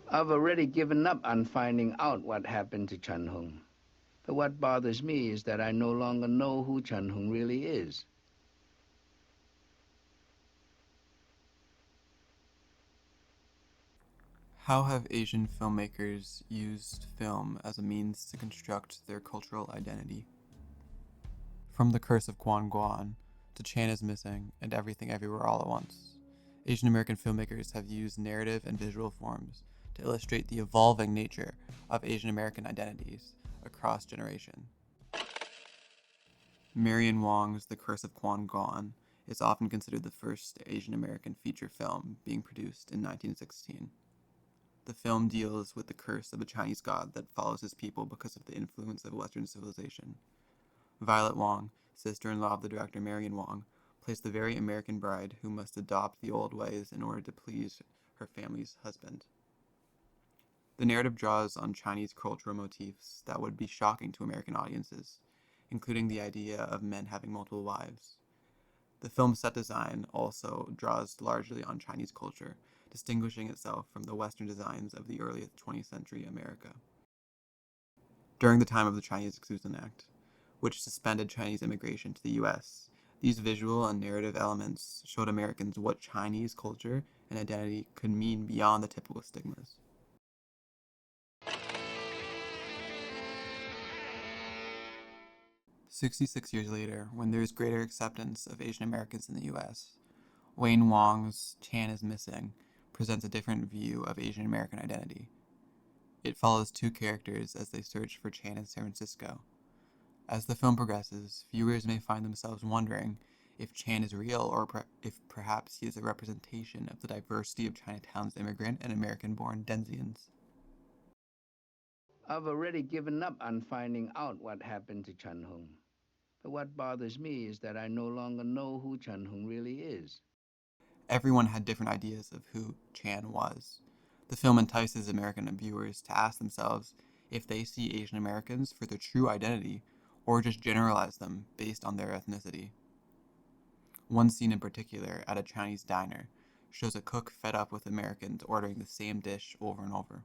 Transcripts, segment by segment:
I've already given up on finding out what happened to Chun Hung. But what bothers me is that I no longer know who Chun Hung really is. How have Asian filmmakers used film as a means to construct their cultural identity? From The Curse of Gwon to Chan is Missing and Everything Everywhere All at Once, Asian American filmmakers have used narrative and visual forms to illustrate the evolving nature of Asian American identities across generations. Marion Wong's The Curse of Gwon is often considered the first Asian American feature film being produced in 1916. The film deals with the curse of a Chinese god that follows his people because of the influence of Western civilization. Violet Wong, sister-in-law of the director Marion Wong, plays the very American bride who must adopt the old ways in order to please her family's husband. The narrative draws on Chinese cultural motifs that would be shocking to American audiences, including the idea of men having multiple wives. The film's set design also draws largely on Chinese culture, distinguishing itself from the Western designs of the early 20th century America. During the time of the Chinese Exclusion Act, which suspended Chinese immigration to the U.S., these visual and narrative elements showed Americans what Chinese culture and identity could mean beyond the typical stigmas. "66 years later, when there is greater acceptance of Asian Americans in the U.S., Wayne Wong's Chan is Missing presents a different view of Asian American identity. It follows two characters as they search for Chan in San Francisco. As the film progresses, viewers may find themselves wondering if Chan is real or if perhaps he is a representation of the diversity of Chinatown's immigrant and American-born Denzians. I've already given up on finding out what happened to Chun Hung. But what bothers me is that I no longer know who Chun Hung really is. Everyone had different ideas of who Chan was. The film entices American viewers to ask themselves if they see Asian Americans for their true identity or just generalize them based on their ethnicity. One scene in particular, at a Chinese diner, shows a cook fed up with Americans ordering the same dish over and over.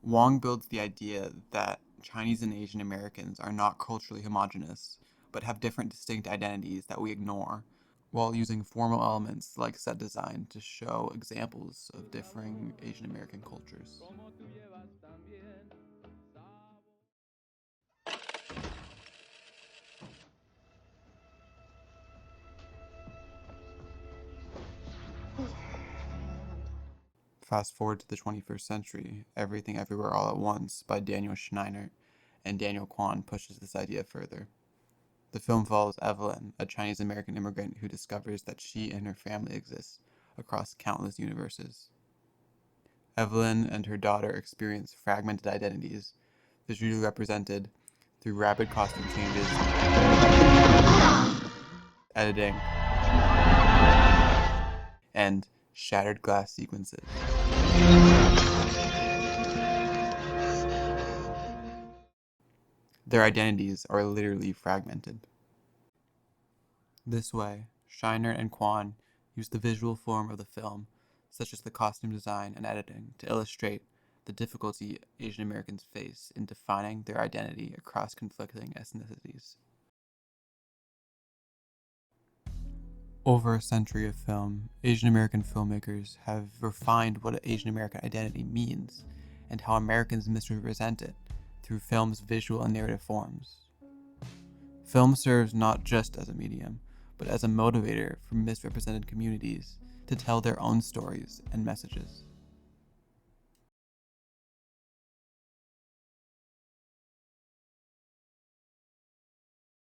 Wong builds the idea that Chinese and Asian Americans are not culturally homogenous, but have different distinct identities that we ignore, while using formal elements like set design to show examples of differing Asian American cultures. Fast forward to the 21st century, Everything Everywhere All at Once by Daniel Scheinert and Daniel Kwan pushes this idea further. The film follows Evelyn, a Chinese American immigrant who discovers that she and her family exist across countless universes. Evelyn and her daughter experience fragmented identities, visually represented through rapid costume changes, editing, and shattered glass sequences. Their identities are literally fragmented. This way, Scheinert and Quan use the visual form of the film, such as the costume design and editing, to illustrate the difficulty Asian Americans face in defining their identity across conflicting ethnicities. Over a century of film, Asian American filmmakers have refined what Asian American identity means and how Americans misrepresent it through film's visual and narrative forms. Film serves not just as a medium, but as a motivator for misrepresented communities to tell their own stories and messages.